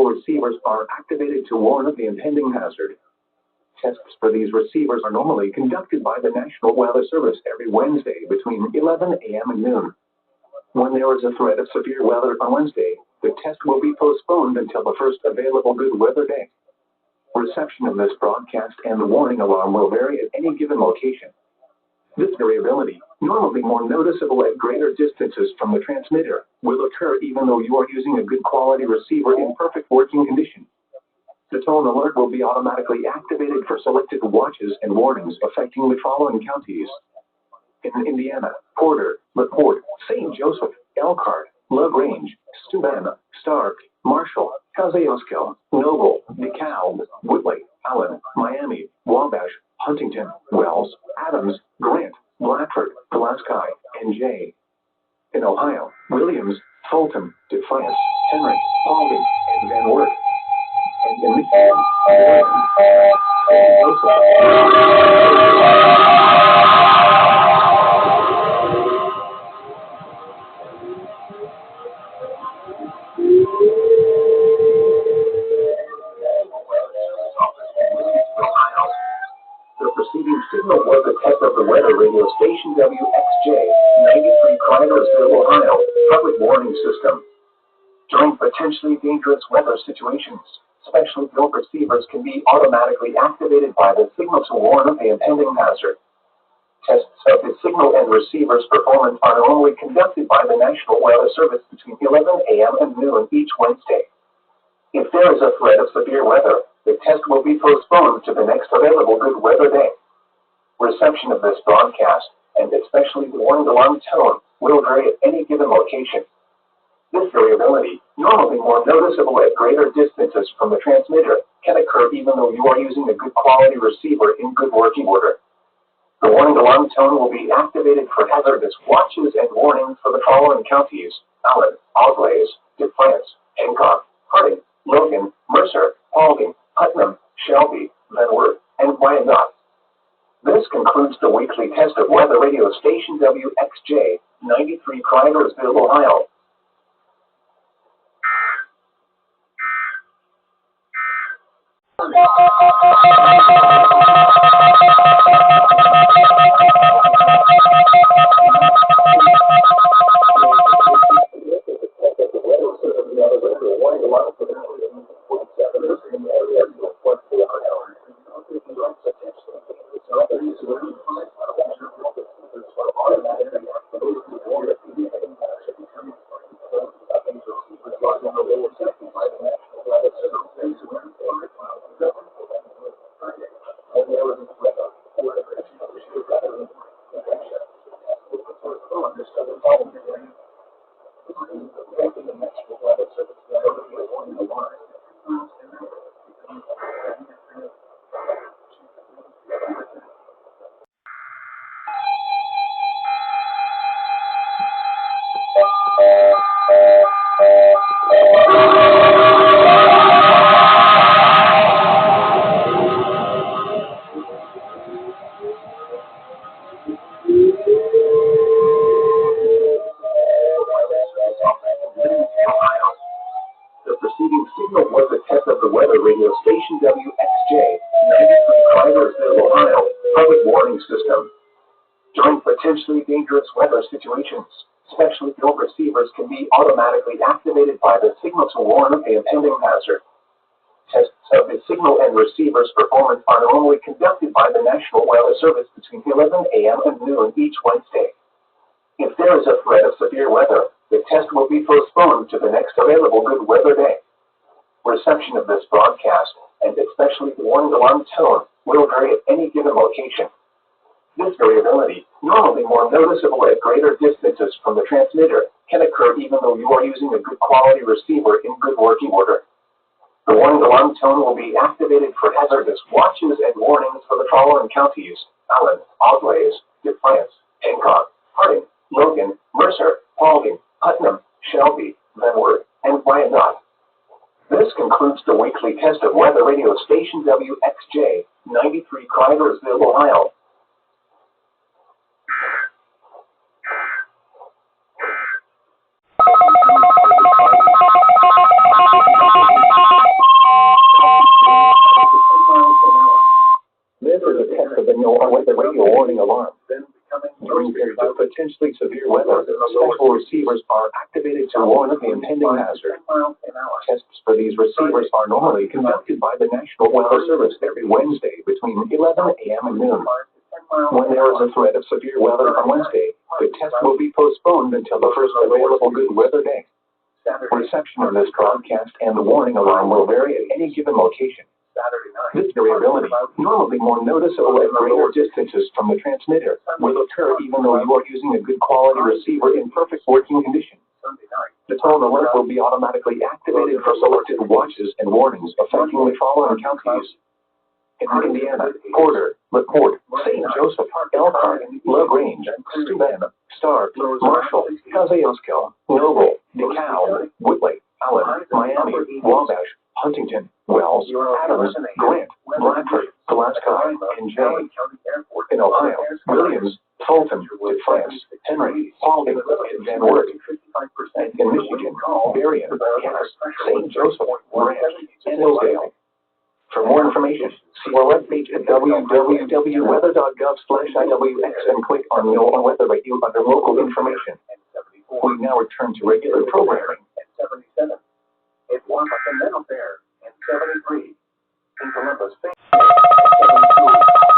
multiple receivers are activated to warn of the impending hazard. Tests for these receivers are normally conducted by the National Weather Service every Wednesday between 11 a.m. and noon. When there is a threat of severe weather on Wednesday, the test will be postponed until the first available good weather day. Reception of this broadcast and the warning alarm will vary at any given location. This variability, normally more noticeable at greater distances from the transmitter, will occur even though you are using a good quality receiver in perfect working condition. The tone alert will be automatically activated for selected watches and warnings affecting the following counties: in Indiana, Porter, LaPorte, St. Joseph, Elkhart, LaGrange, Steuben, Stark, Marshall, Kosciuszko, Noble, DeKalb, Woodley, Allen, Miami, Wabash, Huntington, Wells, Adams, Grant, Blatford, Pulaski, and Jay. In Ohio, Williams, Fulton, Defiance, Henry, Paulding, and Van Wert. And in Michigan, Warren, St. Joseph. The preceding signal was a test of the weather radio station WXJ 93 Cliversville, Ohio, public warning system. During potentially dangerous weather situations, specially built receivers can be automatically activated by the signal to warn of the impending hazard. Tests of the signal and receiver's performance are normally conducted by the National Weather Service between 11 a.m. and noon each Wednesday. If there is a threat of severe weather, the test will be postponed to the next available good weather day. Reception of this broadcast, and especially the warning alarm tone, will vary at any given location. This variability, normally more noticeable at greater distances from the transmitter, can occur even though you are using a good quality receiver in good working order. The warning alarm tone will be activated for hazardous watches and warnings for the following counties: Allen, Auglaize, Defiance, Hancock, Harding, Logan, Mercer, Paulding, Putnam, Shelby, Van Wert, and Wyandotte. This concludes the weekly test of weather radio station WXJ 93 Cliversville, Ohio. The preceding signal was a test of the weather radio station WXJ 93 Cliversville, Ohio, public warning system. During potentially dangerous weather situations, specially built receivers can be automatically activated by the signal to warn of the impending hazard. Tests of the signal and receiver's performance are normally conducted by the National Weather Service between 11 a.m. and noon each Wednesday. If there is a threat of severe weather, the test will be postponed to the next available good weather day. Reception of this broadcast, and especially the warning alarm tone, will vary at any given location. This variability, normally more noticeable at greater distances from the transmitter, can occur even though you are using a good quality receiver in good working order. The warning alarm tone will be activated for hazardous watches and warnings for the following counties: Allen, Auglaize, Defiance, Hancock, Harding, Logan, Mercer, Paulding, Putnam, Shelby, Van Wert, and Wyandotte. This concludes the weekly test of weather radio station WXJ 93 Cliversville, Ohio. NOAA Weather Radio warning alarm. During periods of potentially severe weather, special receivers are activated to warn of the impending hazard. Tests for these receivers are normally conducted by the National Weather Service every Wednesday between 11 a.m. and noon. When there is a threat of severe weather on Wednesday, the test will be postponed until the first available good weather day. Reception of this broadcast and the warning alarm will vary at any given location. This variability, normally more noticeable at greater distances from the transmitter, will occur even though you are using a good quality receiver in perfect working condition. The tone alert will be automatically activated for selected watches and warnings affecting the following counties: in Indiana, Porter, LaPorte, St. Joseph, Elkhart, LaGrange, Steuben, Stark, Marshall, Kosciuszko, Noble, DeKalb, Woodley, Allen, Miami, Wabash, Huntington, Wells, Adams, Grant, Bradford, Glasgow, and Jay. In Ohio, Williams, Fulton, Defiance, Henry, Paulding, and Van Wert. And in Michigan, Berrien, Cass, St. Joseph, Ranch, and Hillsdale. For more information, see our webpage at www.weather.gov/IWX and click on NOAA Weather Radio under local information. We now return to regular programming. 77. It was a Mental Fair in 73. In Columbus, 72.